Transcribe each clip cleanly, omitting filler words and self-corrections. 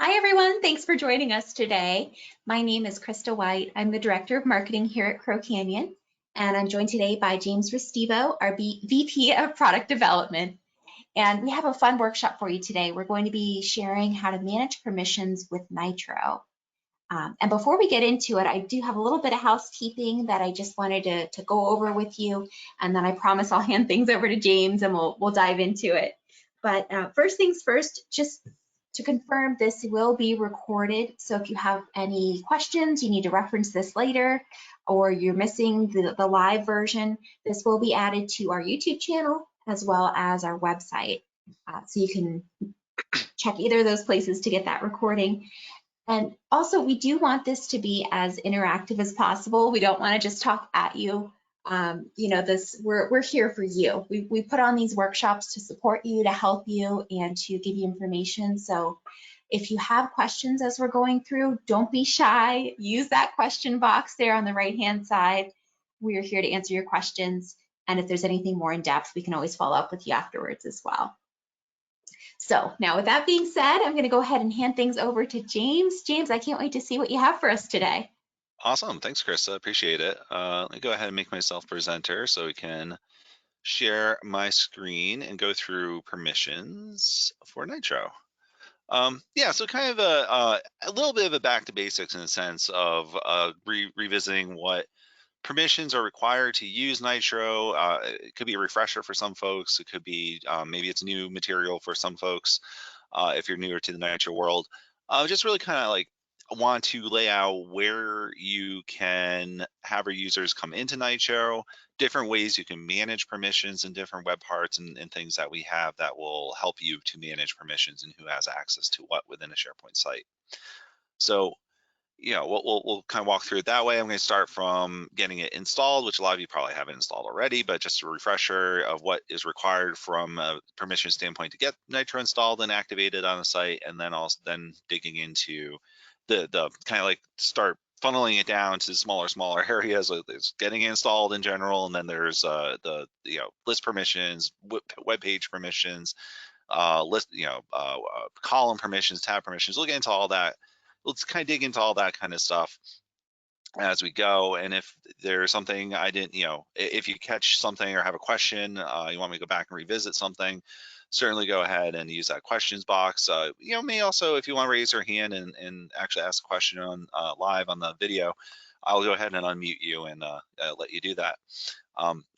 Hi, everyone. Thanks for joining us today. My name is Krista White. I'm the Director of Marketing here at Crow Canyon, and I'm joined today by James Restivo, our VP of Product Development. And we have a fun workshop for you today. We're going to be sharing how to manage permissions with Nitro. And before we get into it, I do have a little bit of housekeeping that I just wanted to go over with you, and then I promise I'll hand things over to James and we'll dive into it. But first things first, just to confirm, this will be recorded. So if you have any questions, you need to reference this later, or you're missing the live version, this will be added to our YouTube channel as well as our website. So you can check either of those places to get that recording. And also, we do want this to be as interactive as possible. We don't want to just talk at you. We're here for you. We put on these workshops to support you, to help you, and to give you information. So if you have questions as we're going through, don't be shy. Use that question box there on the right-hand side. We're here to answer your questions. And if there's anything more in depth, we can always follow up with you afterwards as well. So now with that being said, I'm going to go ahead and hand things over to James. James, I can't wait to see what you have for us today. Awesome. Thanks, Krista. Appreciate it. Let me go ahead and make myself presenter so we can share my screen and go through permissions for Nitro. Yeah, so kind of a little bit of a back to basics in the sense of revisiting what permissions are required to use Nitro. It could be a refresher for some folks. It could be maybe it's new material for some folks if you're newer to the Nitro world. Just really kind of like want to lay out where you can have your users come into Nitro, different ways you can manage permissions in different web parts and things that we have that will help you to manage permissions and who has access to what within a SharePoint site. So we'll kind of walk through it that way. I'm going to start from getting it installed, which a lot of you probably have it installed already, but just a refresher of what is required from a permission standpoint to get Nitro installed and activated on the site, and then also digging into the kind of like start funneling it down to smaller areas. There's getting it installed in general, and then there's the list permissions, web page permissions, column permissions, tab permissions. We'll get into all that. Let's kind of dig into all that kind of stuff as we go. And if there's something I didn't, if you catch something or have a question, you want me to go back and revisit something, certainly go ahead and use that questions box. May also, if you want to raise your hand and actually ask a question on live on the video, I'll go ahead and unmute you and let you do that.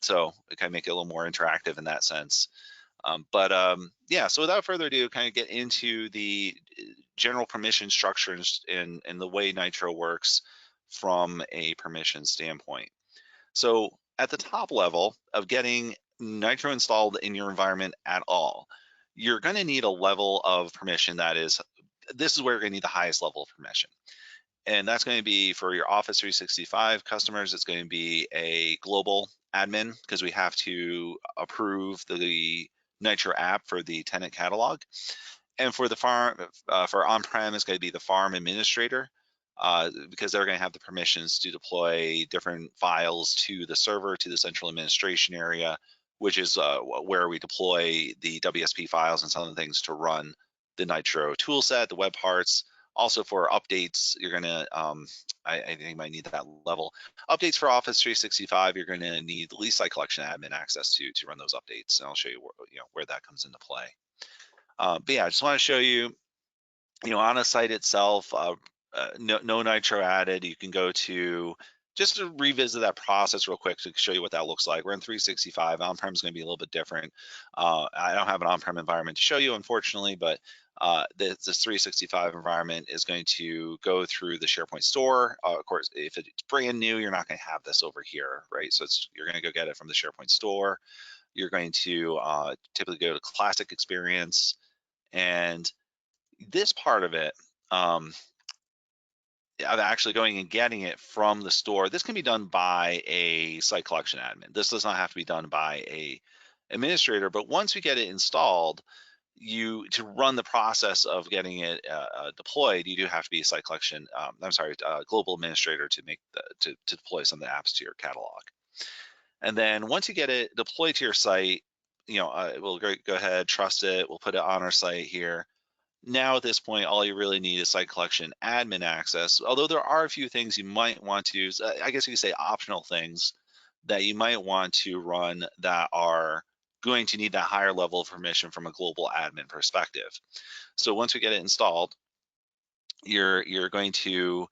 So it kind of make it a little more interactive in that sense. Yeah, so without further ado, kind of get into the general permission structures and the way Nitro works from a permission standpoint. So at the top level of getting Nitro installed in your environment at all, you're going to need a level of permission this is where you're going to need the highest level of permission. And that's going to be for your Office 365 customers. It's going to be a global admin because we have to approve the Nitro app for the tenant catalog. And for the farm, for on-prem, it's going to be the farm administrator because they're going to have the permissions to deploy different files to the server, to the central administration area, which is where we deploy the WSP files and some of the things to run the Nitro toolset, the web parts. Also for updates, you're going to, I think you might need that level. Updates for Office 365, you're going to need the lease site collection admin access to run those updates. And I'll show you where that comes into play. But yeah, I just want to show you, on a site itself, no Nitro added. You can go to, just to revisit that process real quick to show you what that looks like. We're in 365. On-prem is going to be a little bit different. I don't have an on-prem environment to show you, unfortunately, but this 365 environment is going to go through the SharePoint store. Of course, if it's brand new, you're not going to have this over here, right? So you're going to go get it from the SharePoint store. You're going to typically go to Classic Experience, and this part of it, of actually going and getting it from the store, this can be done by a site collection admin. This does not have to be done by a administrator, but once we get it installed, to run the process of getting it deployed, you do have to be a site collection, global administrator to deploy some of the apps to your catalog. And then once you get it deployed to your site, we'll go ahead, trust it, we'll put it on our site here. Now at this point, all you really need is site collection admin access, although there are a few things you might want to use, I guess you could say optional things that you might want to run that are going to need that higher level of permission from a global admin perspective. So once we get it installed, you're going to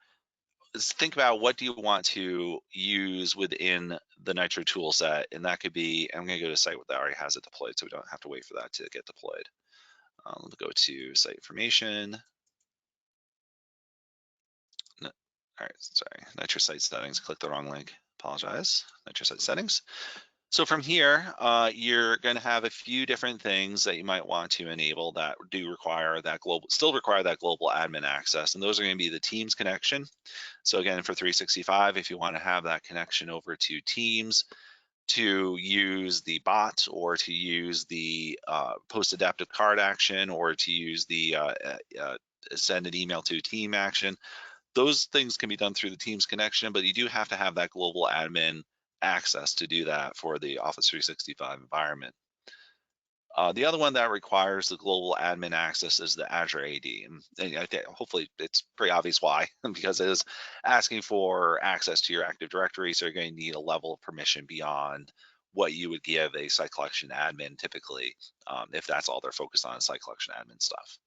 think about what do you want to use within the Nitro tool set, and that could be, I'm going to go to a site that already has it deployed, so we don't have to wait for that to get deployed. Let's go to site information. No, all right, sorry, Nitro site settings. Click the wrong link. Apologize. Nitro site settings. So from here, you're going to have a few different things that you might want to enable that do require that still require that global admin access, and those are going to be the Teams connection. So again, for 365, if you want to have that connection over to Teams to use the bot or to use the post adaptive card action or to use the send an email to team action, those things can be done through the Teams connection, but you do have to have that global admin access to do that for the Office 365 environment. The other one that requires the global admin access is the Azure AD. And I think hopefully it's pretty obvious why, because it is asking for access to your Active Directory. So you're going to need a level of permission beyond what you would give a site collection admin typically, if that's all they're focused on, site collection admin stuff.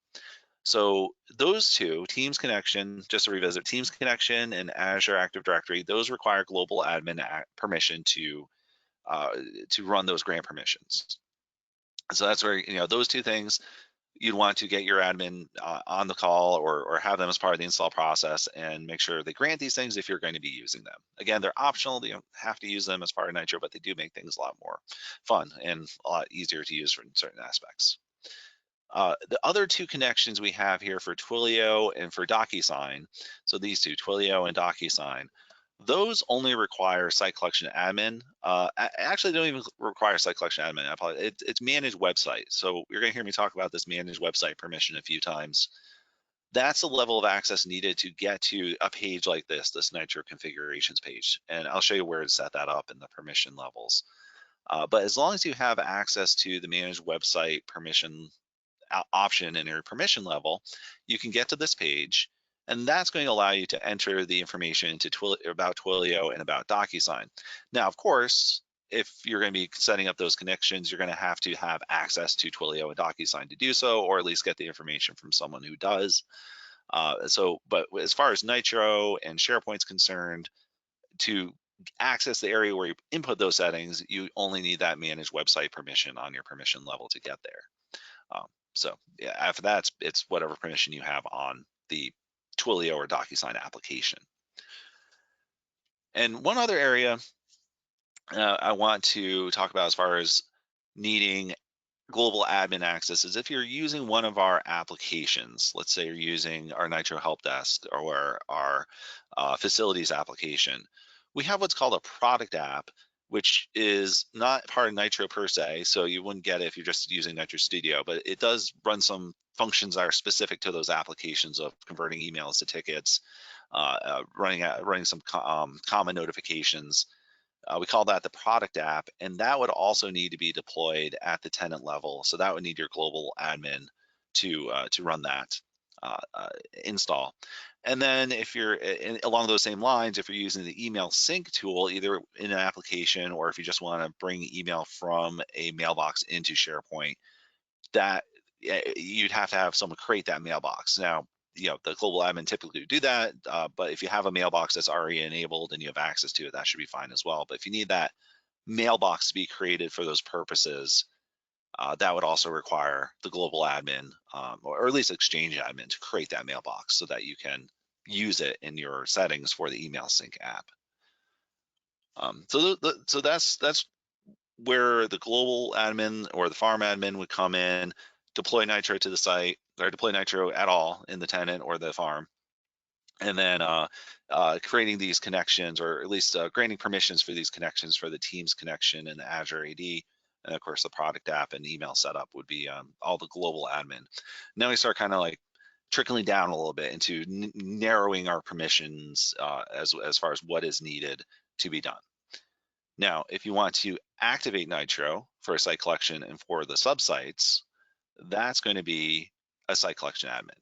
So those two, Teams connection, just to revisit, Teams connection and Azure Active Directory, those require global admin permission to run those grant permissions. So that's where, those two things, you'd want to get your admin on the call or have them as part of the install process and make sure they grant these things if you're going to be using them. Again, they're optional. You don't have to use them as part of Nitro, but they do make things a lot more fun and a lot easier to use for certain aspects. The other two connections we have here for Twilio and for DocuSign, so these two, Twilio and DocuSign, those only require site collection admin. Actually, they don't even require site collection admin. I apologize. It's managed website. So you're going to hear me talk about this managed website permission a few times. That's the level of access needed to get to a page like this Nitro configurations page. And I'll show you where to set that up in the permission levels. But as long as you have access to the managed website permission option in your permission level, you can get to this page, and that's going to allow you to enter the information into about Twilio and about DocuSign. Now, of course, if you're going to be setting up those connections, you're going to have access to Twilio and DocuSign to do so, or at least get the information from someone who does. But as far as Nitro and SharePoint's concerned, to access the area where you input those settings, you only need that managed website permission on your permission level to get there. So yeah, after that, it's whatever permission you have on the Twilio or DocuSign application. And one other area I want to talk about as far as needing global admin access is if you're using one of our applications. Let's say you're using our Nitro Help Desk or our facilities application. We have what's called a product app, which is not part of Nitro per se, so you wouldn't get it if you're just using Nitro Studio, but it does run some functions that are specific to those applications of converting emails to tickets, running some common notifications. We call that the product app, and that would also need to be deployed at the tenant level. So that would need your global admin to run that install. And then if you're along those same lines, if you're using the email sync tool, either in an application or if you just want to bring email from a mailbox into SharePoint, that you'd have to have someone create that mailbox. Now, the global admin typically would do that, but if you have a mailbox that's already enabled and you have access to it, that should be fine as well. But if you need that mailbox to be created for those purposes, that would also require the global admin, or at least Exchange admin, to create that mailbox so that you can use it in your settings for the email sync app. So that's where the global admin or the farm admin would come in, deploy Nitro to the site, or deploy Nitro at all in the tenant or the farm, and then creating these connections, or at least granting permissions for these connections for the Teams connection and the Azure AD, and of course the product app and email setup would be all the global admin. Now we start kind of like trickling down a little bit into narrowing our permissions as far as what is needed to be done. Now, if you want to activate Nitro for a site collection and for the subsites, that's going to be a site collection admin.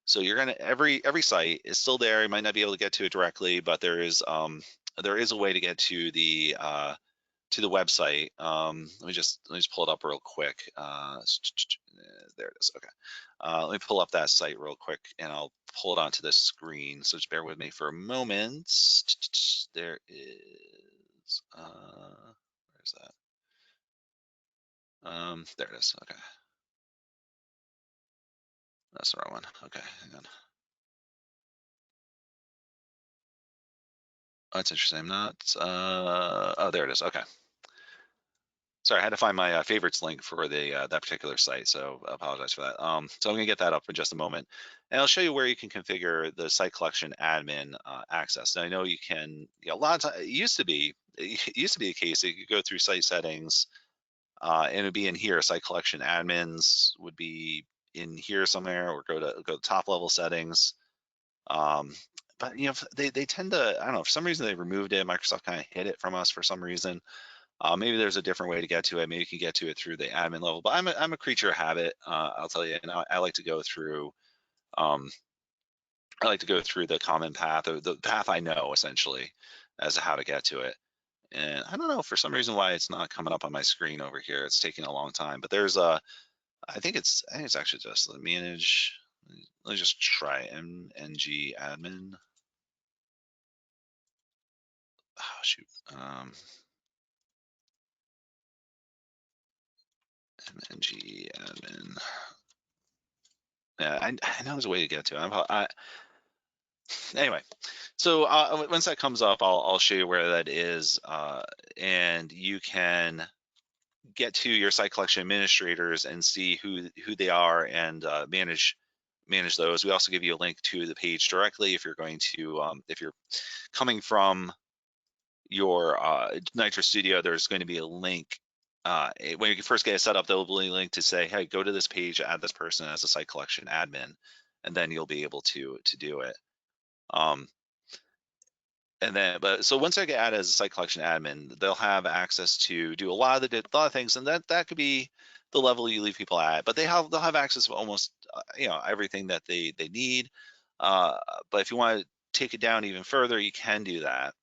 So you're gonna every site is still there. You might not be able to get to it directly, but there is a way to get to the website. Let me just pull it up real quick. There it is. Okay. Let me pull up that site real quick, and I'll pull it onto this screen. So just bear with me for a moment. There is. Where's that? There it is. Okay. That's the wrong one. Okay, hang on. Oh, that's interesting. I'm not. Oh, there it is. Okay. Sorry, I had to find my favorites link for the that particular site, so I apologize for that. So I'm gonna get that up in just a moment, and I'll show you where you can configure the site collection admin access. Now I know you can. A lot of times it used to be the case that you could go through site settings, and it'd be in here. Site collection admins would be in here somewhere, or go to top level settings. Um, but they tend to, I don't know, for some reason they removed it. Microsoft kind of hid it from us for some reason. Maybe there's a different way to get to it. Maybe you can get to it through the admin level. But I'm a creature of habit. I'll tell you, and I like to go through. I like to go through the common path, or the path I know essentially, as to how to get to it. And I don't know for some reason why it's not coming up on my screen over here. It's taking a long time. But there's a. I think it's actually just the manage. Let me just try MNG admin. Oh shoot. MNG admin. Yeah, I know there's a way to get to it. Anyway, so once that comes up, I'll show you where that is, and you can get to your site collection administrators and see who they are, and manage those. We also give you a link to the page directly if you're going to if you're coming from your NITRO Studio. There's going to be a link. When you first get it set up, there'll be a link to say, hey, go to this page, add this person as a site collection admin, and then you'll be able to do it. And then, but so once I get added as a site collection admin, they'll have access to do a lot of things, and that could be the level you leave people at. But they'll have access to almost everything that they need. But if you want to take it down even further, you can do that.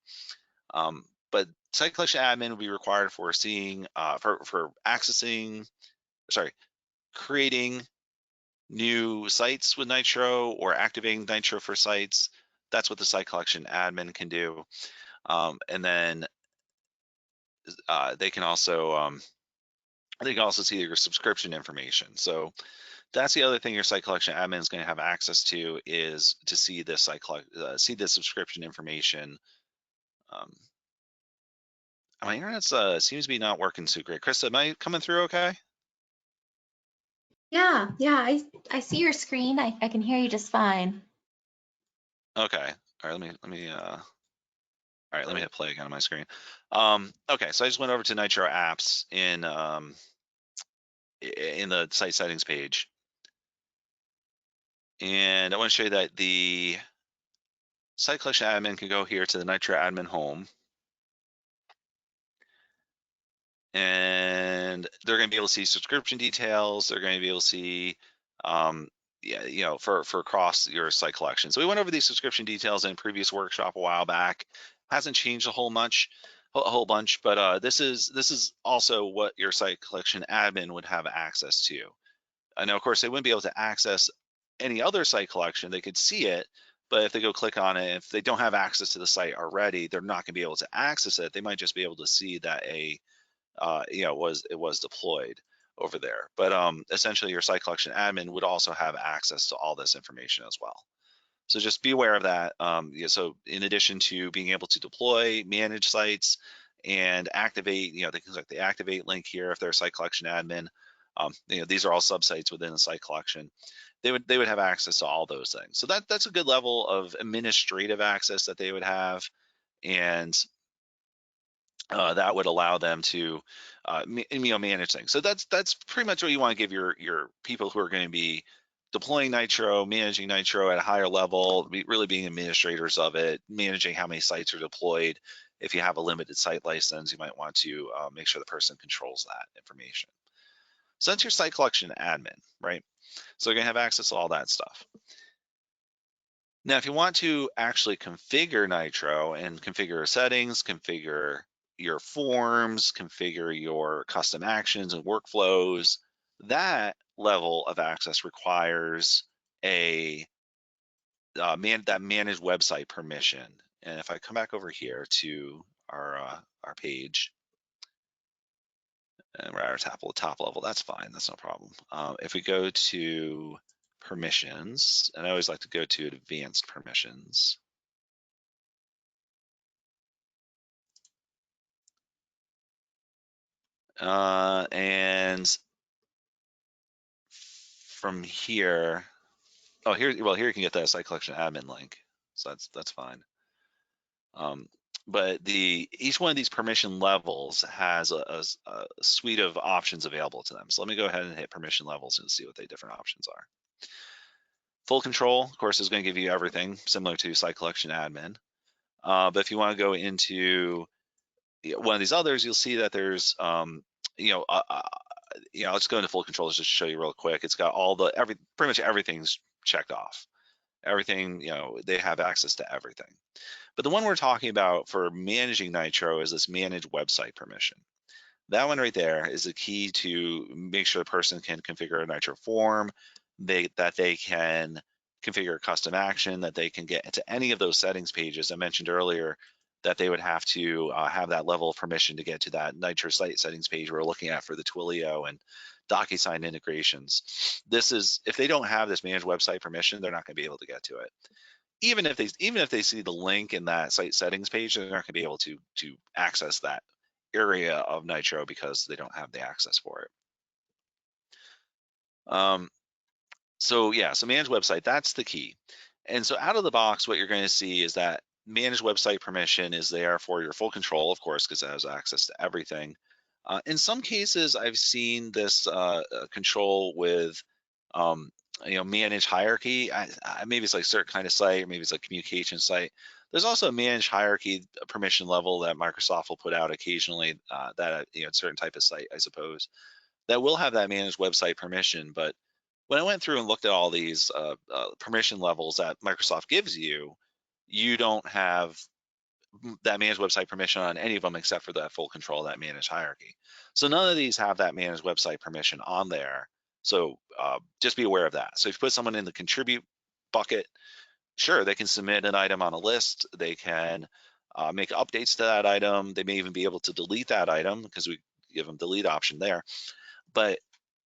But site collection admin will be required for seeing for accessing, sorry, creating new sites with Nitro, or activating Nitro for sites. That's what the site collection admin can do. And then they can also see your subscription information. So that's the other thing your site collection admin is going to have access to, is to see this see the subscription information. My internet seems to be not working so great. Krista, am I coming through okay? Yeah, I see your screen. I can hear you just fine. Okay. All right. All right. Let me hit play again on my screen. Okay. So I just went over to Nitro Apps in the site settings page, and I want to show you that the site collection admin can go here to the Nitro admin home, and they're going to be able to see subscription details. They're going to be able to see, for across your site collection. So we went over these subscription details in a previous workshop a while back. Hasn't changed a whole bunch, but this is also what your site collection admin would have access to. I know, of course, they wouldn't be able to access any other site collection. They could see it, but if they go click on it, if they don't have access to the site already, they're not going to be able to access it. They might just be able to see that it was deployed over there. But essentially, your site collection admin would also have access to all this information as well. So just be aware of that. So in addition to being able to deploy, manage sites, and activate, things like the activate link here, if they're a site collection admin, these are all subsites within the site collection. They would have access to all those things. So that's a good level of administrative access that they would have, and that would allow them to manage things. So that's pretty much what you want to give your people who are going to be deploying Nitro, managing Nitro at a higher level, really being administrators of it, managing how many sites are deployed. If you have a limited site license, you might want to make sure the person controls that information. So that's your site collection admin, right? So you're gonna have access to all that stuff. Now, if you want to actually configure Nitro and configure settings, configure your forms, configure your custom actions and workflows, that level of access requires a that manage website permission. And if I come back over here to our page, and we're at our top level, that's fine, that's no problem. If we go to permissions, and I always like to go to advanced permissions. And from here, oh, here you can get that site collection admin link, so that's fine. But each one of these permission levels has a suite of options available to them. So let me go ahead and hit permission levels and see what the different options are. Full control, of course, is going to give you everything similar to site collection admin. But if you want to go into one of these others, you'll see that there's let's go into full control just to show you real quick. It's got pretty much everything's checked off. Everything, they have access to everything. But the one we're talking about for managing Nitro is this manage website permission. That one right there is the key to make sure the person can configure a Nitro form, that they can configure a custom action, that they can get into any of those settings pages I mentioned earlier, that they would have to have that level of permission to get to that Nitro site settings page we're looking at for the Twilio and DocuSign integrations. If they don't have this manage website permission, they're not going to be able to get to it. Even if they see the link in that site settings page, they're not going to be able to access that area of Nitro because they don't have the access for it. So manage website, that's the key. And so out of the box, what you're going to see is that manage website permission is there for your full control, of course, because it has access to everything. In some cases, I've seen this control with manage hierarchy. Maybe it's like certain kind of site, or maybe it's like communication site. There's also a manage hierarchy permission level that Microsoft will put out occasionally, that certain type of site, I suppose, that will have that manage website permission. But when I went through and looked at all these permission levels that Microsoft gives you, you don't have that manage website permission on any of them except for that full control, that manage hierarchy. So none of these have that manage website permission on there. So just be aware of that. So if you put someone in the contribute bucket, sure, they can submit an item on a list. They can make updates to that item. They may even be able to delete that item because we give them delete option there. But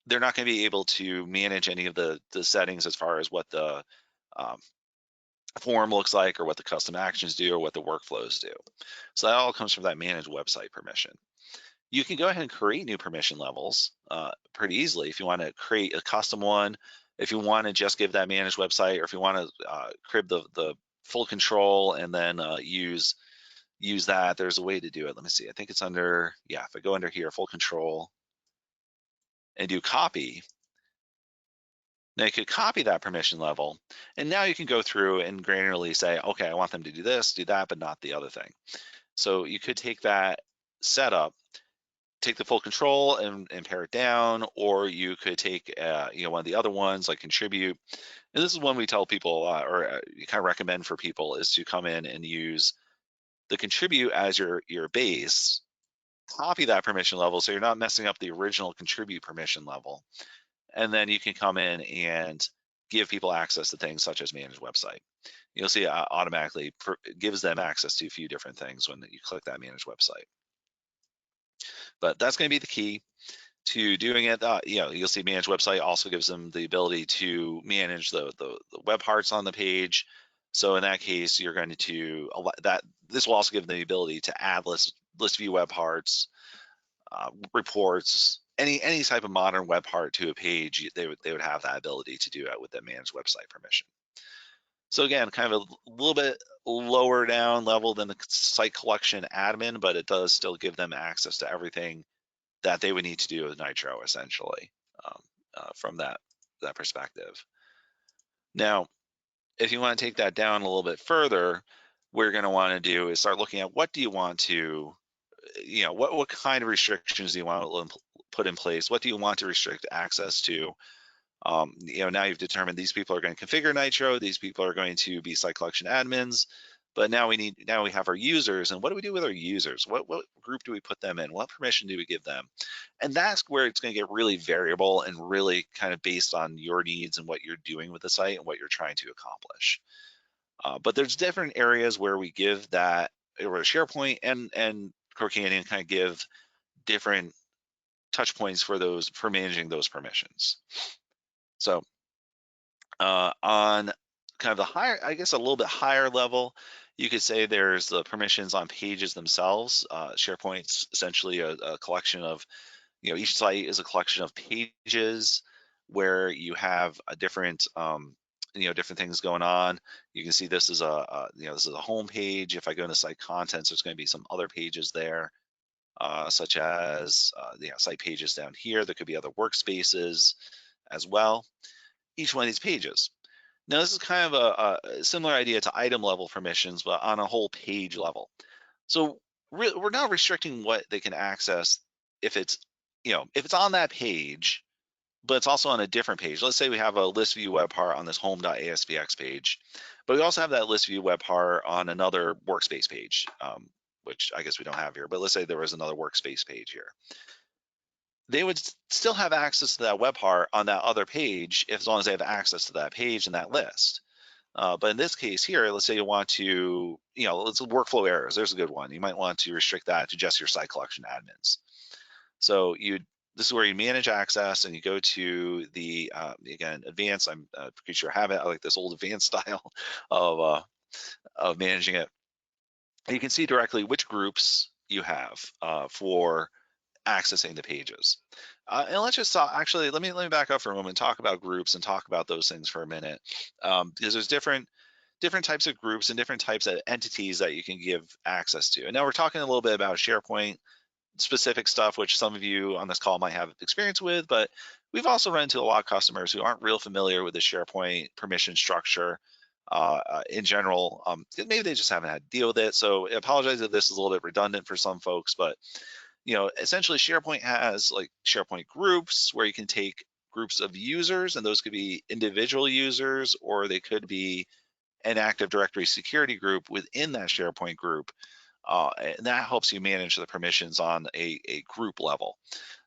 they're not going to be able to manage any of the settings as far as what the form looks like, or what the custom actions do, or what the workflows do. So that all comes from that manage website permission. You can go ahead and create new permission levels pretty easily if you want to create a custom one, if you want to just give that manage website, or if you want to crib the full control and then use that. There's a way to do it. Let me see. I think it's under, if I go under here, full control, and do copy. Now you could copy that permission level, and now you can go through and granularly say, okay, I want them to do this, do that, but not the other thing. So you could take that setup, take the full control and pare it down, or you could take one of the other ones like contribute. And this is one we tell people a lot, or you kind of recommend for people, is to come in and use the contribute as your base, copy that permission level so you're not messing up the original contribute permission level. And then you can come in and give people access to things such as manage website. You'll see it automatically gives them access to a few different things when you click that manage website. But that's going to be the key to doing it. You'll see manage website also gives them the ability to manage the web parts on the page. So in that case, you're going to this will also give them the ability to add list view web parts, reports, any type of modern web part to a page. They would have that ability to do it with the manage website permission. So again, kind of a little bit lower down level than the site collection admin, but it does still give them access to everything that they would need to do with Nitro, essentially, from that perspective. Now, if you want to take that down a little bit further, what you're going to want to do is start looking at what do you want to, what kind of restrictions do you want to put in place? What do you want to restrict access to? Now you've determined these people are going to configure Nitro, these people are going to be site collection admins, but now we have our users, and what do we do with our users? What group do we put them in? What permission do we give them? And that's where it's going to get really variable and really kind of based on your needs and what you're doing with the site and what you're trying to accomplish. But there's different areas where we give that, where SharePoint and Crow Canyon kind of give different touch points for managing those permissions. So on kind of the higher, I guess a little bit higher level, you could say there's the permissions on pages themselves. SharePoint's essentially a collection of, each site is a collection of pages where you have a different, different things going on. You can see this is this is a home page. If I go into site contents, there's going to be some other pages there, such as site pages down here. There could be other workspaces as well. Each one of these pages. Now, this is kind of a similar idea to item level permissions, but on a whole page level. So we're now restricting what they can access if it's, if it's on that page, but it's also on a different page. Let's say we have a list view web part on this home.aspx page, but we also have that list view web part on another workspace page, which I guess we don't have here, but let's say there was another workspace page here. They would still have access to that web part on that other page as long as they have access to that page and that list. But in this case here, let's say you want to, let's workflow errors. There's a good one. You might want to restrict that to just your site collection admins. So this is where you manage access, and you go to the again advanced. I'm pretty sure I have it. I like this old advanced style of managing it. And you can see directly which groups you have for accessing the pages. And let's just actually, let me back up for a moment and talk about groups and talk about those things for a minute, because there's different types of groups and different types of entities that you can give access to. And now we're talking a little bit about SharePoint specific stuff, which some of you on this call might have experience with, but we've also run into a lot of customers who aren't real familiar with the SharePoint permission structure in general. Maybe they just haven't had to deal with it. So I apologize if this is a little bit redundant for some folks, but essentially SharePoint has like SharePoint groups where you can take groups of users, and those could be individual users, or they could be an Active Directory security group within that SharePoint group. And that helps you manage the permissions on a group level.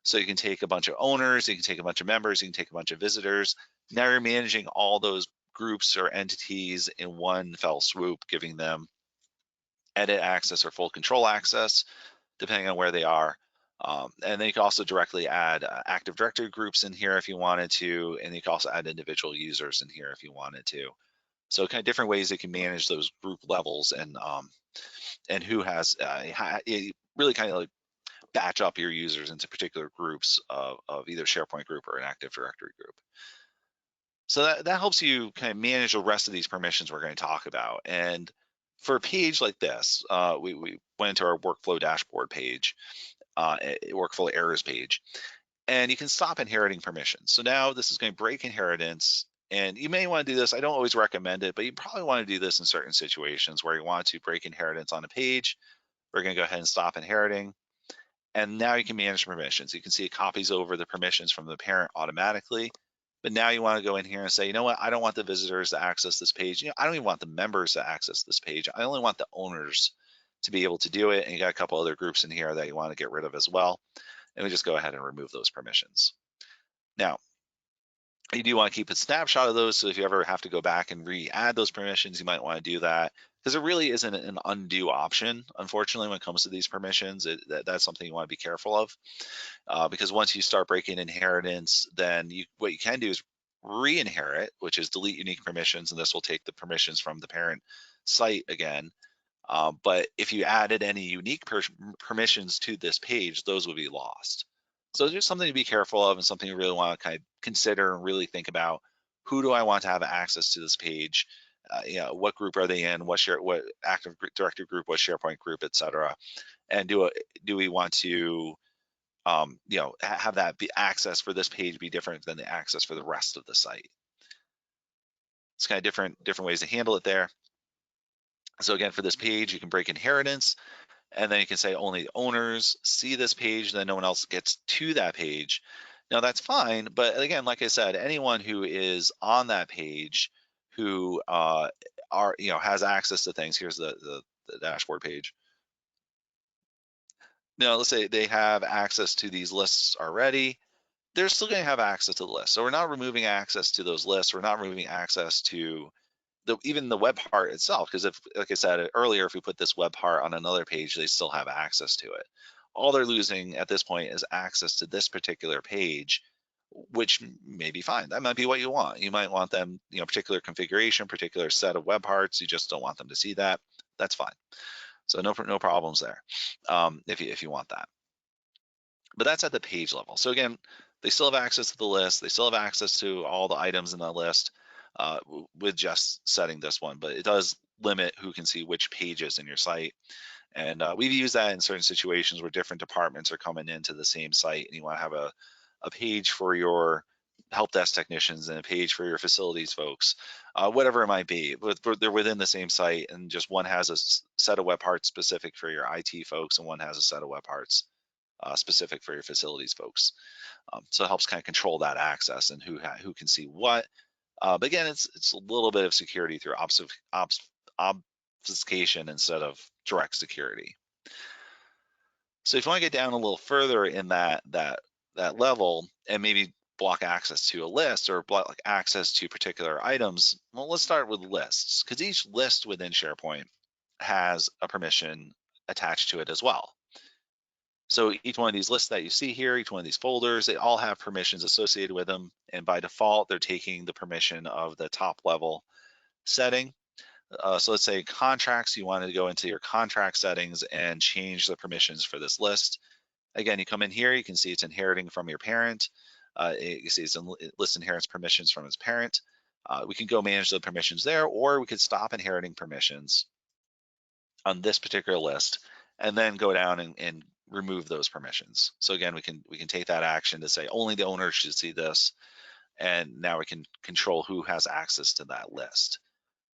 So you can take a bunch of owners, you can take a bunch of members, you can take a bunch of visitors. Now you're managing all those groups or entities in one fell swoop, giving them edit access or full control access, depending on where they are. And then you can also directly add Active Directory groups in here if you wanted to, and you can also add individual users in here if you wanted to. So kind of different ways you can manage those group levels and who has really kind of like batch up your users into particular groups of either SharePoint group or an Active Directory group. So that helps you kind of manage the rest of these permissions we're going to talk about. And for a page like this, we went into our workflow dashboard page, workflow errors page, and you can stop inheriting permissions. So now this is going to break inheritance, and you may want to do this. I don't always recommend it, but you probably want to do this in certain situations where you want to break inheritance on a page. We're going to go ahead and stop inheriting. And now you can manage permissions. You can see it copies over the permissions from the parent automatically. But now you want to go in here and say, you know what, I don't want the visitors to access this page. I don't even want the members to access this page. I only want the owners to be able to do it. And you got a couple other groups in here that you want to get rid of as well. And we just go ahead and remove those permissions. Now, you do want to keep a snapshot of those. So if you ever have to go back and re-add those permissions, you might want to do that, because there really isn't an undo option, unfortunately, when it comes to these permissions. That's something you want to be careful of, because once you start breaking inheritance, then what you can do is re-inherit, which is delete unique permissions, and this will take the permissions from the parent site again. But if you added any unique permissions to this page, those would be lost. So it's just something to be careful of, and something you really want to kind of consider and really think about. Who do I want to have access to this page? What group are they in? What Active Directory group? What SharePoint group, etc. And do we want to have that be access for this page be different than the access for the rest of the site? It's kind of different ways to handle it there. So again, for this page, you can break inheritance. And then you can say only owners see this page, then no one else gets to that page. Now that's fine, but again, like I said, anyone who is on that page who has access to things. Here's the dashboard page. Now let's say they have access to these lists already. They're still going to have access to the list. So we're not removing access to those lists. We're not removing access to even the web part itself, because if, like I said earlier, if we put this web part on another page, they still have access to it. All they're losing at this point is access to this particular page, which may be fine. That might be what you want. You might want them, particular configuration, particular set of web parts. You just don't want them to see that. That's fine. So no problems there, if you want that. But that's at the page level. So again, they still have access to the list. They still have access to all the items in the list with just setting this one, but it does limit who can see which pages in your site. And we've used that in certain situations where different departments are coming into the same site and you want to have a page for your help desk technicians and a page for your facilities folks, whatever it might be, but they're within the same site, and just one has a set of web parts specific for your IT folks and one has a set of web parts specific for your facilities folks. So it helps kind of control that access and who can see what. But again, it's a little bit of security through obfuscation instead of direct security. So if you want to get down a little further in that level and maybe block access to a list or block access to particular items, well, let's start with lists, because each list within SharePoint has a permission attached to it as well. So each one of these lists that you see here, each one of these folders, they all have permissions associated with them. And by default, they're taking the permission of the top level setting. So let's say contracts, you want to go into your contract settings and change the permissions for this list. Again, you come in here, you can see it's inheriting from your parent. You see it's list inherits permissions from its parent. We can go manage the permissions there, or we could stop inheriting permissions on this particular list and then go down and remove those permissions. So again, we can take that action to say only the owner should see this, and now we can control who has access to that list.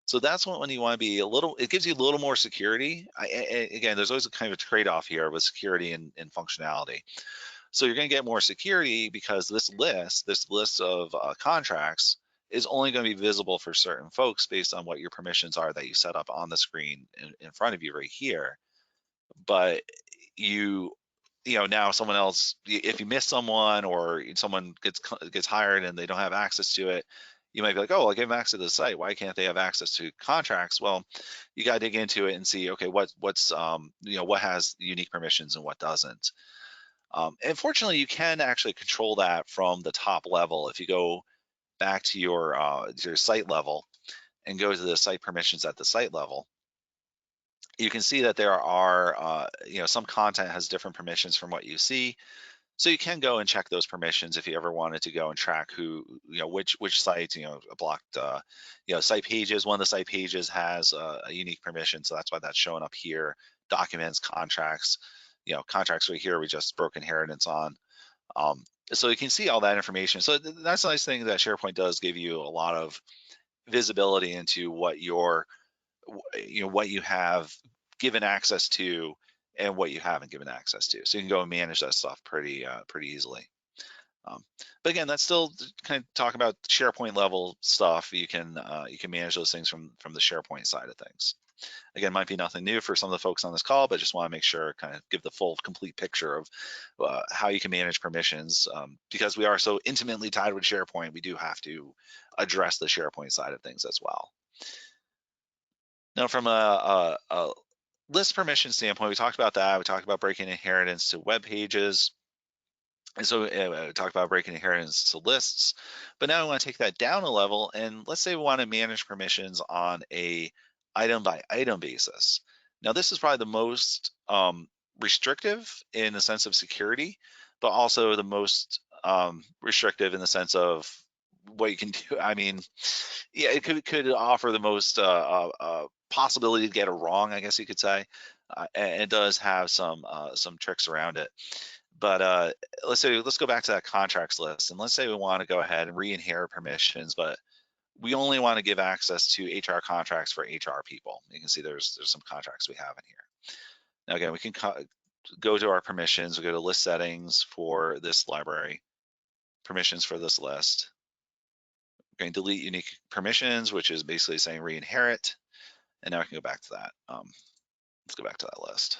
So that's when you want to be it gives you a little more security. Again, there's always a kind of a trade-off here with security and functionality. So you're going to get more security because this list of contracts is only going to be visible for certain folks based on what your permissions are that you set up on the screen in front of you right here. But now someone else, if you miss someone or someone gets hired and they don't have access to it, you might be like, oh, I gave them access to the site. Why can't they have access to contracts? Well, you got to dig into it and see, okay, what's what has unique permissions and what doesn't. And fortunately, you can actually control that from the top level. If you go back to your site level and go to the site permissions at the site level, you can see that there are, some content has different permissions from what you see. So you can go and check those permissions if you ever wanted to go and track who, which sites, blocked, site pages. One of the site pages has a unique permission, so that's why that's showing up here. Documents, contracts, contracts right here we just broke inheritance on. So you can see all that information. So that's a nice thing that SharePoint does give you a lot of visibility into what what you have given access to and what you haven't given access to. So you can go and manage that stuff pretty easily. But again, that's still kind of talking about SharePoint level stuff. You can manage those things from the SharePoint side of things. Again, might be nothing new for some of the folks on this call, but just want to make sure, kind of give the full complete picture of how you can manage permissions. Because we are so intimately tied with SharePoint, we do have to address the SharePoint side of things as well. Now, from a list permission standpoint, we talked about that. We talked about breaking inheritance to web pages. And so we talked about breaking inheritance to lists. But now we want to take that down a level. And let's say we want to manage permissions on a item by item basis. Now, this is probably the most restrictive in the sense of security, but also the most restrictive in the sense of what you can do. I mean, yeah, it could offer the most possibility to get it wrong, I guess you could say. And it does have some tricks around it. But let's go back to that contracts list, and let's say we want to go ahead and re-inherit permissions, but we only want to give access to HR contracts for HR people. You can see there's some contracts we have in here. Now again, we can go to our permissions, we go to list settings for this library, permissions for this list. We're going to delete unique permissions, which is basically saying re-inherit. And now I can go back to that. Let's go back to that list.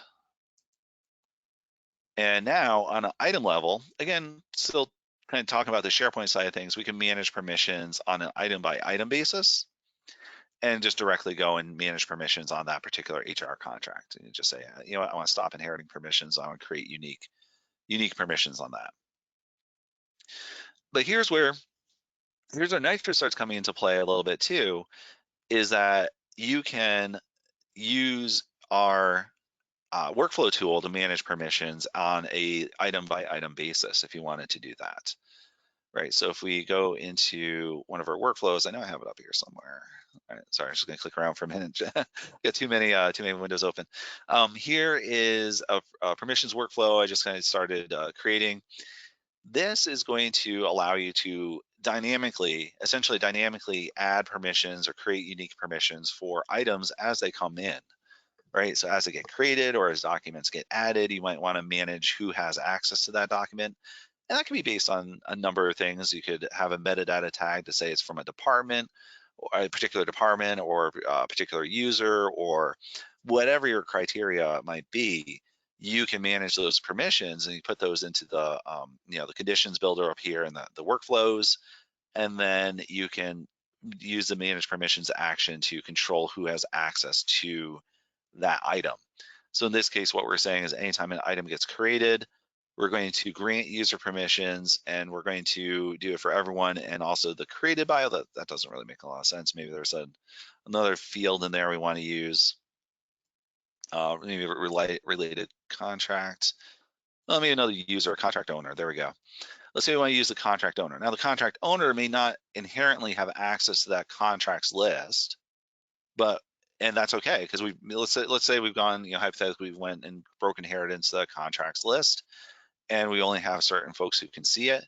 And now on an item level, again, still kind of talking about the SharePoint side of things, we can manage permissions on an item by item basis and just directly go and manage permissions on that particular HR contract. And you just say, you know what, I want to stop inheriting permissions. I want to create unique permissions on that. But here's where NITRO starts coming into play a little bit too, is that you can use our workflow tool to manage permissions on a item by item basis if you wanted to do that, right? So if we go into one of our workflows, I know I have it up here somewhere. All right, sorry, I'm just gonna click around for a minute. Got too many windows open. Here is a permissions workflow I just kind of started creating. This is going to allow you to essentially dynamically add permissions or create unique permissions for items as they come in, right? So as they get created or as documents get added, you might want to manage who has access to that document. And that can be based on a number of things. You could have a metadata tag to say it's from a department, or a particular department, or a particular user, or whatever your criteria might be. You can manage those permissions and you put those into the the conditions builder up here and the workflows, and then you can use the manage permissions action to control who has access to that item. So in this case, what we're saying is anytime an item gets created, we're going to grant user permissions and we're going to do it for everyone. And also the created by, that doesn't really make a lot of sense. Maybe there's another field in there we want to use, maybe related contract. Well, maybe another user, contract owner, there we go. Let's say we want to use the contract owner. Now the contract owner may not inherently have access to that contracts list, and that's okay, because let's say we've gone, hypothetically, we went and broke inheritance to the contracts list, and we only have certain folks who can see it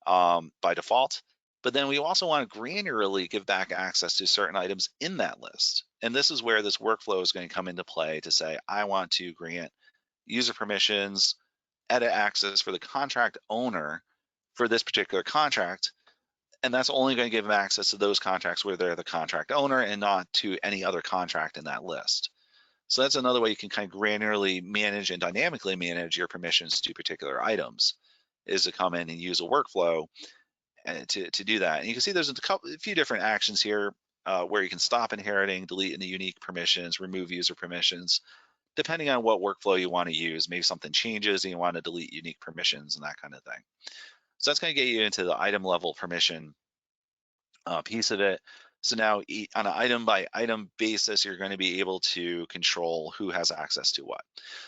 by default. But then we also want to granularly give back access to certain items in that list. And this is where this workflow is going to come into play to say, I want to grant user permissions, edit access for the contract owner for this particular contract. And that's only going to give them access to those contracts where they're the contract owner and not to any other contract in that list. So that's another way you can kind of granularly manage and dynamically manage your permissions to particular items, is to come in and use a workflow and to do that. And you can see there's a few different actions here where you can stop inheriting, delete any unique permissions, remove user permissions, depending on what workflow you want to use. Maybe something changes and you want to delete unique permissions and that kind of thing. So that's going to get you into the item level permission piece of it. So now on an item by item basis, you're going to be able to control who has access to what.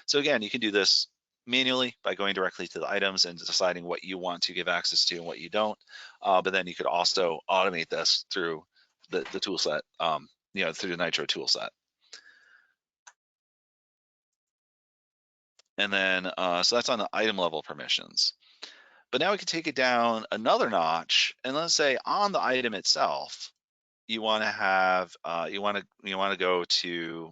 So again, you can do this manually by going directly to the items and deciding what you want to give access to and what you don't. But then you could also automate this through the tool set, through the NITRO tool set. And then, so that's on the item level permissions. But now we can take it down another notch, and let's say on the item itself, you want to have you want to go to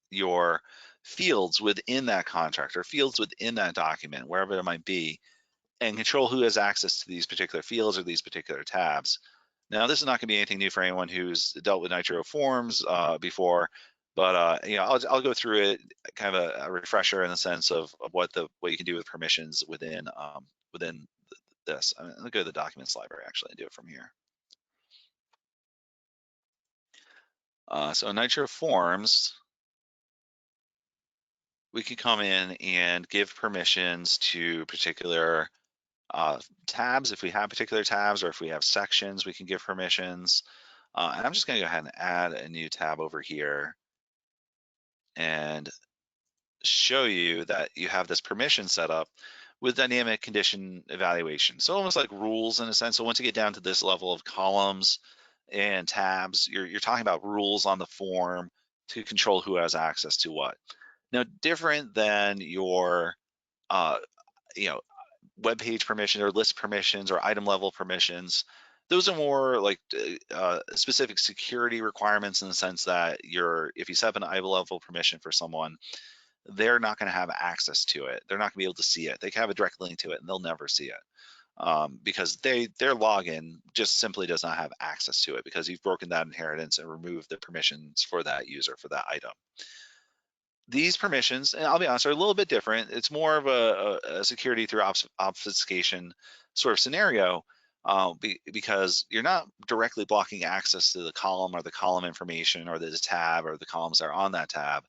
your fields within that contract or fields within that document, wherever it might be, and control who has access to these particular fields or these particular tabs. Now, this is not going to be anything new for anyone who's dealt with NITRO Forms before, but I'll go through it, kind of a refresher in the sense of what you can do with permissions within this. I'm going to go to the documents library actually and do it from here. So in NITRO Forms, we can come in and give permissions to particular tabs. If we have particular tabs or if we have sections, we can give permissions. And I'm just going to go ahead and add a new tab over here and show you that you have this permission set up with dynamic condition evaluation. So almost like rules in a sense. So once you get down to this level of columns and tabs, you're talking about rules on the form to control who has access to what. Now, different than your web page permission or list permissions or item level permissions, those are more like specific security requirements in the sense that if you set up an item level permission for someone, they're not going to have access to it. They're not going to be able to see it. They can have a direct link to it and they'll never see it. Because their login just simply does not have access to it because you've broken that inheritance and removed the permissions for that user for that item. These permissions, and I'll be honest, are a little bit different. It's more of a security through obfuscation sort of scenario, because you're not directly blocking access to the column or the column information or the tab or the columns that are on that tab.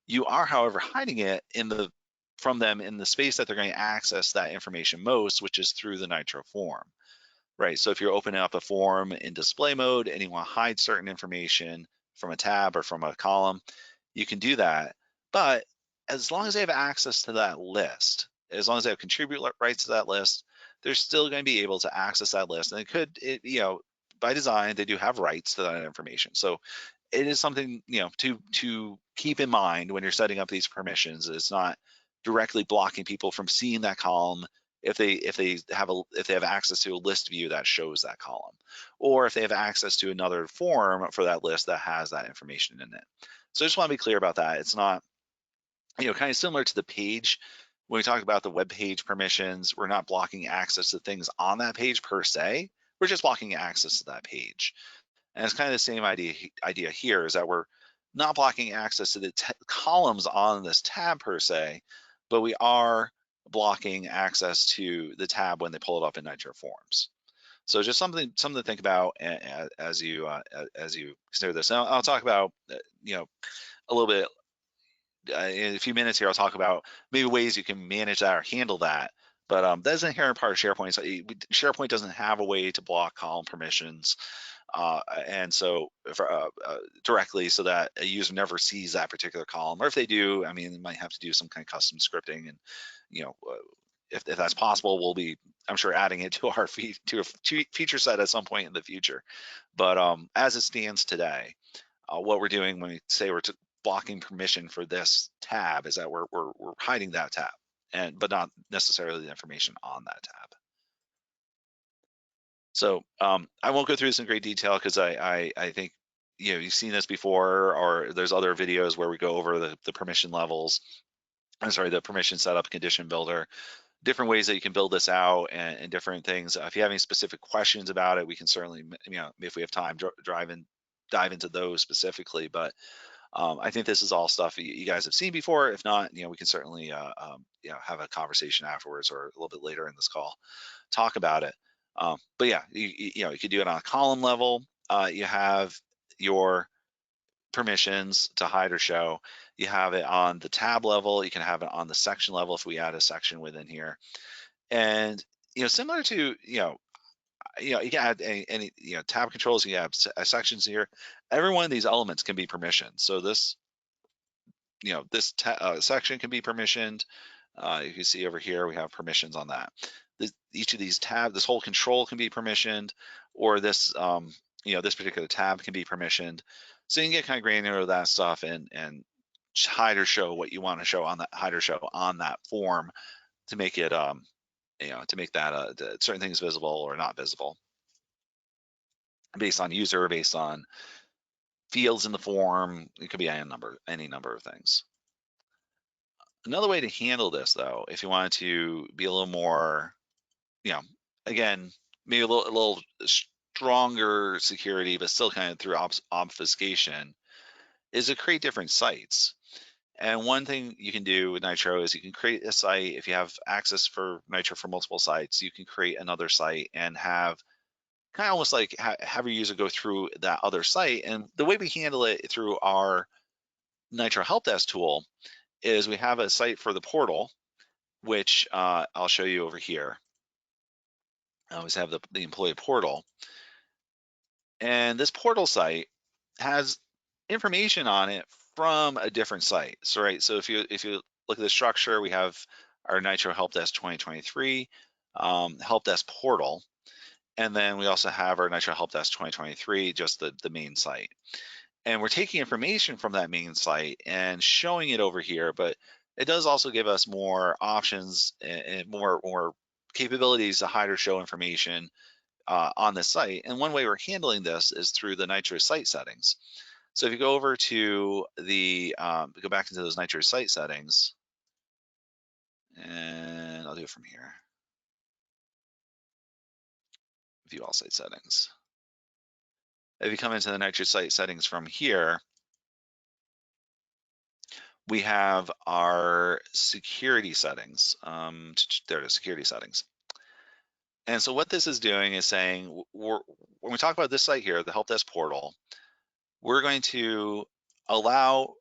You are, however, hiding it from them in the space that they're going to access that information most, which is through the NITRO form, right? So if you're opening up a form in display mode and you want to hide certain information from a tab or from a column, you can do that. But as long as they have access to that list, as long as they have contribute rights to that list, they're still going to be able to access that list. And by design, they do have rights to that information. So it is something, to keep in mind when you're setting up these permissions. It's not directly blocking people from seeing that column if they have access to a list view that shows that column, or if they have access to another form for that list that has that information in it. So I just want to be clear about that. It's not, kind of similar to the page. When we talk about the web page permissions, we're not blocking access to things on that page per se. We're just blocking access to that page. And it's kind of the same idea here, is that we're not blocking access to the columns on this tab per se, but we are blocking access to the tab when they pull it up in NITRO Forms. So just something to think about as you consider this. Now I'll talk about a little bit in a few minutes here. I'll talk about maybe ways you can manage that or handle that. But that's an inherent part of SharePoint. So SharePoint doesn't have a way to block column permissions. And so directly, so that a user never sees that particular column, or if they do, I mean, they might have to do some kind of custom scripting, and if that's possible, we'll be, I'm sure, adding it to our feature set at some point in the future. But as it stands today, what we're doing when we say we're blocking permission for this tab is that we're hiding that tab, but not necessarily the information on that tab. So I won't go through this in great detail because I think you've seen this before, or there's other videos where we go over the permission levels. I'm sorry, the permission setup condition builder, different ways that you can build this out, and different things. If you have any specific questions about it, we can certainly, if we have time, dive into those specifically. But I think this is all stuff you guys have seen before. If not, we can certainly have a conversation afterwards or a little bit later in this call, talk about it. But yeah, you could do it on a column level. You have your permissions to hide or show. You have it on the tab level. You can have it on the section level if we add a section within here. And similar to you can add any tab controls. You have sections here. Every one of these elements can be permissioned. So this section can be permissioned. You can see over here we have permissions on that. Each of these tabs, this whole control can be permissioned, or this this particular tab can be permissioned. So you can get kind of granular with that stuff and hide or show what you want to show on that, hide or show on that form to make it to make that certain things visible or not visible based on user, based on fields in the form. It could be any number of things. Another way to handle this, though, if you wanted to be a little more, again, maybe a little stronger security, but still kind of through obfuscation, is to create different sites. And one thing you can do with NITRO is you can create a site. If you have access for NITRO for multiple sites, you can create another site and have kind of almost like have your user go through that other site. And the way we handle it through our NITRO Help Desk tool is we have a site for the portal, which I'll show you over here. I always have the employee portal. And this portal site has information on it from a different site. So, right, so if you look at the structure, we have our NITRO Help Desk 2023 Help Desk portal. And then we also have our NITRO Help Desk 2023, just the main site. And we're taking information from that main site and showing it over here, but it does also give us more options and more capabilities to hide or show information on the site. And one way we're handling this is through the NITRO site settings. So if you go over to the, go back into those NITRO site settings, and I'll do it from here. View all site settings. If you come into the NITRO site settings from here, we have our security settings. There it is, security settings. And so what this is doing is saying, when we talk about this site here, the help desk portal, we're going to allow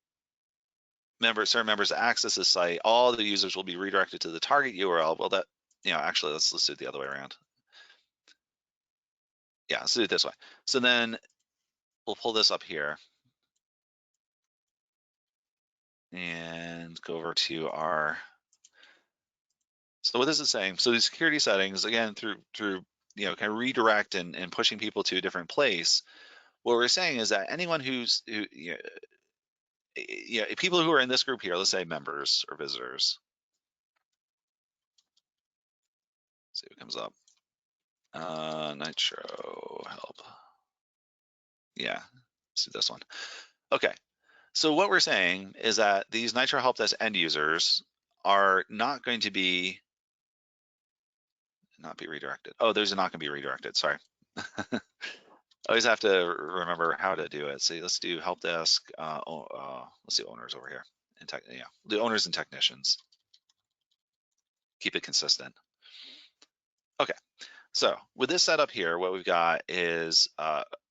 certain members to access this site. All the users will be redirected to the target URL. Well, that, actually, let's do it the other way around. Yeah, let's do it this way. So then we'll pull this up here and go over to our, so what this is saying, so the security settings, again, through kind of redirect and pushing people to a different place, what we're saying is that anyone people who are in this group here, let's say members or visitors, let's see what comes up. NITRO help. Yeah, let's do this one. Okay, so what we're saying is that these NITRO help desk end users are not going to be redirected. Oh, those are not going to be redirected. Sorry. I always have to remember how to do it. See, let's do help desk. Let's do owners over here. And the owners and technicians. Keep it consistent. Okay. So with this setup here, what we've got is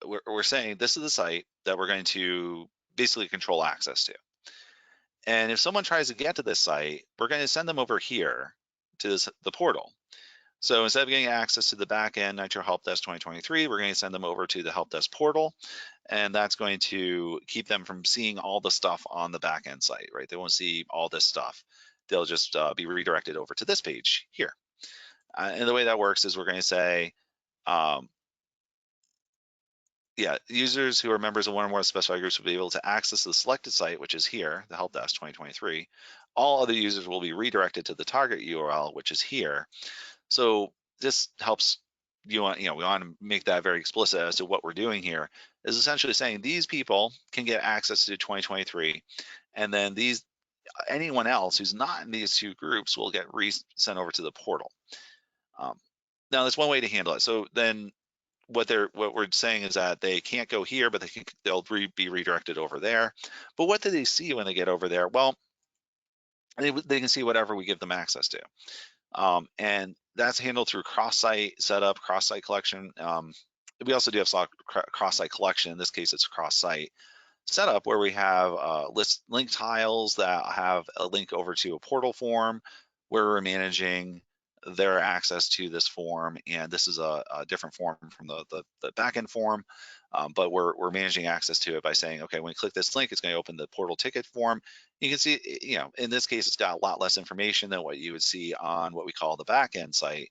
we're saying this is the site that we're going to basically control access to. And if someone tries to get to this site, we're going to send them over here to the portal. So instead of getting access to the backend NITRO Help Desk 2023, we're going to send them over to the Help Desk portal, and that's going to keep them from seeing all the stuff on the backend site, right? They won't see all this stuff. They'll just be redirected over to this page here. And the way that works is we're going to say, users who are members of one or more specified groups will be able to access the selected site, which is here, the Help Desk 2023. All other users will be redirected to the target URL, which is here. So this helps we want to make that very explicit as to what we're doing here is essentially saying these people can get access to 2023, and then anyone else who's not in these two groups will get sent over to the portal. Now that's one way to handle it. So then what we're saying is that they can't go here, but they'll be redirected over there. But what do they see when they get over there? Well, they can see whatever we give them access to. And that's handled through cross-site setup, cross-site collection. We also do have cross-site collection. In this case, it's cross-site setup where we have link tiles that have a link over to a portal form where we're managing their access to this form. And this is a different form from the backend form, but we're managing access to it by saying, okay, when you click this link, it's going to open the portal ticket form. You can see, in this case, it's got a lot less information than what you would see on what we call the backend site,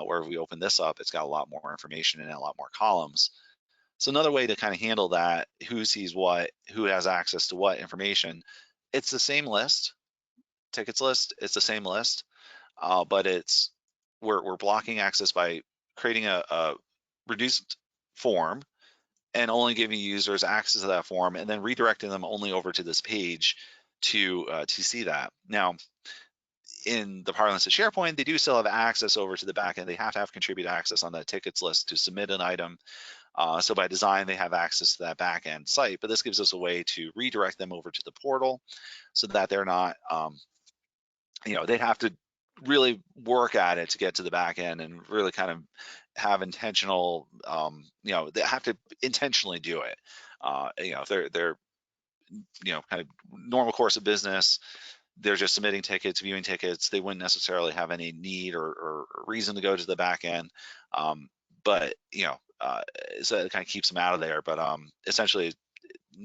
where if we open this up, it's got a lot more information and a lot more columns. So another way to kind of handle that, who sees what, who has access to what information, it's the same list, tickets list, it's the same list, but we're blocking access by creating a reduced form and only giving users access to that form and then redirecting them only over to this page to see that. Now, in the parlance of SharePoint, they do still have access over to the backend. They have to have contribute access on that tickets list to submit an item. So by design, they have access to that backend site, but this gives us a way to redirect them over to the portal so that they're not, they'd have to really work at it to get to the backend and really kind of have intentional, they have to intentionally do it. If they're kind of normal course of business, they're just submitting tickets, viewing tickets, they wouldn't necessarily have any need or reason to go to the back end. But so it kind of keeps them out of there. But essentially,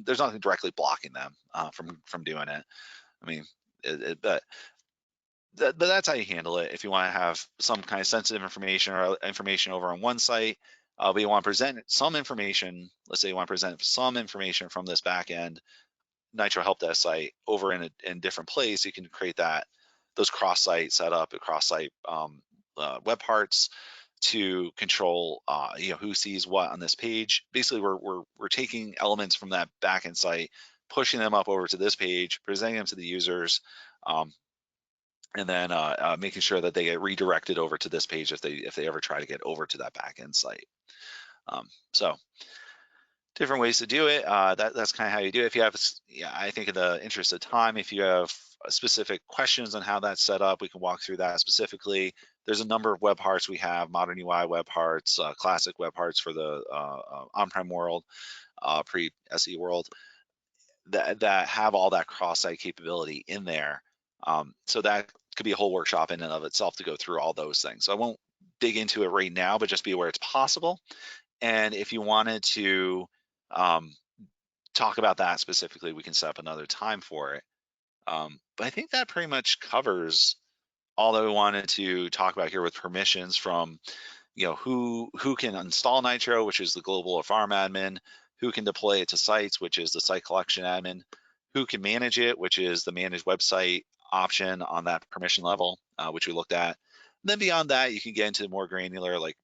there's nothing directly blocking them from doing it. I mean, but that's how you handle it. If you want to have some kind of sensitive information or information over on one site, but you want to present some information, let's say you want to present some information from this back end NITRO Help Desk site over in a different place, you can create those cross-site setup, cross-site web parts, to control who sees what on this page. Basically, we're taking elements from that backend site, pushing them up over to this page, presenting them to the users, um, and then making sure that they get redirected over to this page if they ever try to get over to that backend site. So different ways to do it. That's kind of how you do it. If you have, I think in the interest of time, if you have specific questions on how that's set up, we can walk through that specifically. There's a number of web parts we have: modern UI web parts, classic web parts for the on-prem world, pre-SE world, that have all that cross-site capability in there. So that could be a whole workshop in and of itself to go through all those things. So I won't dig into it right now, but just be aware it's possible. And if you wanted to talk about that specifically, we can set up another time for it. But I think that pretty much covers all that we wanted to talk about here with permissions from, who can install Nitro, which is the global or farm admin, who can deploy it to sites, which is the site collection admin, who can manage it, which is the manage website option on that permission level, which we looked at. And then beyond that, you can get into more granular, like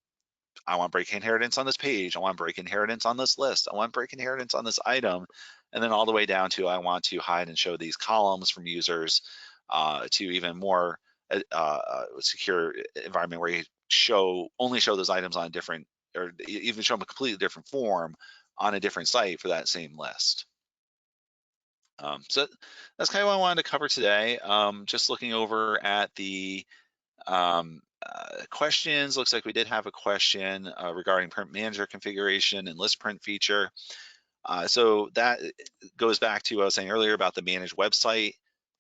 I want break inheritance on this page. I want break inheritance on this list. I want break inheritance on this item. And then all the way down to I want to hide and show these columns from users, to even more secure environment where you only show those items on a different, or even show them a completely different form on a different site for that same list. So that's kind of what I wanted to cover today. Just looking over at the questions, looks like we did have a question regarding print manager configuration and list print feature. So that goes back to what I was saying earlier about the manage website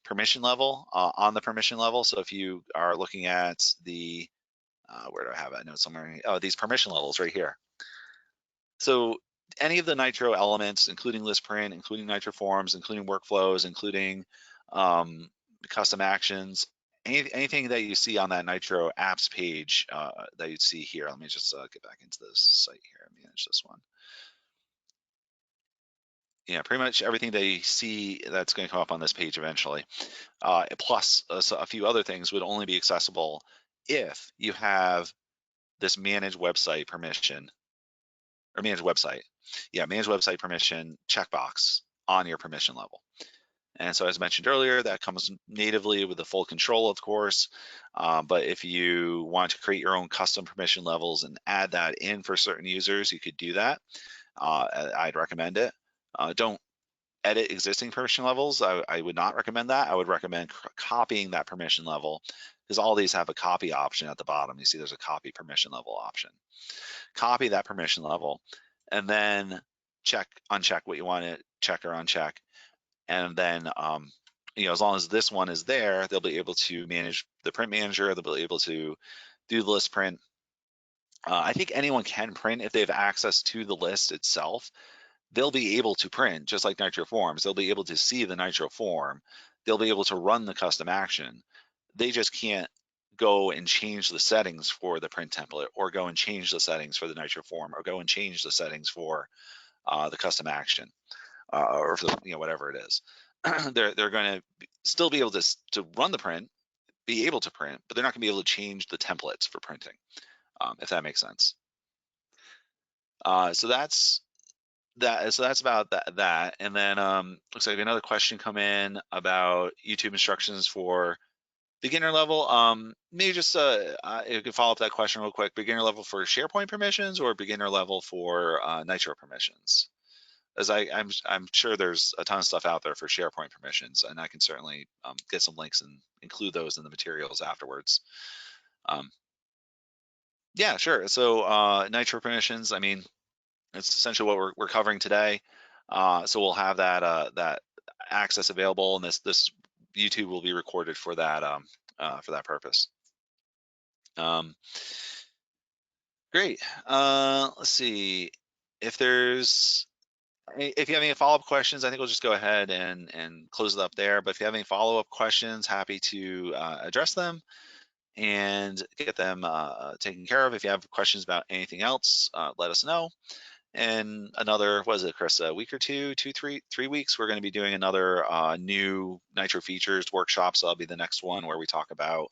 permission level, on the permission level. So if you are looking at the, where do I have it? I know somewhere, these permission levels right here. So any of the Nitro elements, including list print, including Nitro Forms, including workflows, including custom actions, anything that you see on that Nitro apps page that you'd see here. Let me just get back into this site here and manage this one. Yeah, pretty much everything that you see that's going to come up on this page eventually, plus a few other things, would only be accessible if you have this manage website permission, or manage website. Yeah, manage website permission checkbox on your permission level. And so as mentioned earlier, that comes natively with the full control, of course. But if you want to create your own custom permission levels and add that in for certain users, you could do that. I'd recommend it. Don't edit existing permission levels. I would not recommend that. I would recommend copying that permission level, because all these have a copy option at the bottom. You see there's a copy permission level option. Copy that permission level and then uncheck what you want to check or uncheck. And then, as long as this one is there, they'll be able to manage the print manager. They'll be able to do the list print. I think anyone can print if they have access to the list itself. They'll be able to print just like NITRO Forms. They'll be able to see the NITRO form. They'll be able to run the custom action. They just can't go and change the settings for the print template, or go and change the settings for the NITRO form, or go and change the settings for the custom action, or for whatever it is. They're going to still be able to run the print, be able to print, but they're not going to be able to change the templates for printing, if that makes sense. So that's that. So that's about that. And then looks like another question come in about YouTube instructions for beginner level. Maybe just you can follow up that question real quick. Beginner level for SharePoint permissions, or beginner level for Nitro permissions? As I'm sure there's a ton of stuff out there for SharePoint permissions, and I can certainly get some links and include those in the materials afterwards. Yeah, sure. So Nitro permissions, I mean, it's essentially what we're covering today. So we'll have that access available, and this YouTube will be recorded for that purpose. Great. Let's see if you have any follow-up questions. I think we'll just go ahead and close it up there. But if you have any follow-up questions, happy to address them and get them taken care of. If you have questions about anything else, let us know. And another, what is it, Chris, a week or two, 3 weeks, we're going to be doing another new Nitro features workshop. So that'll be the next one where we talk about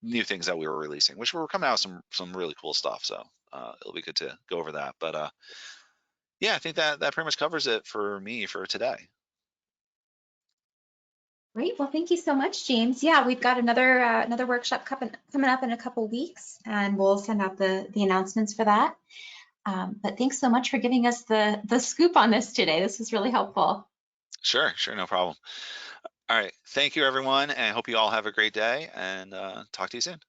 new things that we were releasing, which we're coming out with some really cool stuff. So it'll be good to go over that. But yeah, I think that pretty much covers it for me for today. Great. Well, thank you so much, James. Yeah, we've got another workshop coming up in a couple weeks, and we'll send out the announcements for that. But thanks so much for giving us the scoop on this today. This was really helpful. Sure, no problem. All right, thank you everyone, and I hope you all have a great day, and talk to you soon.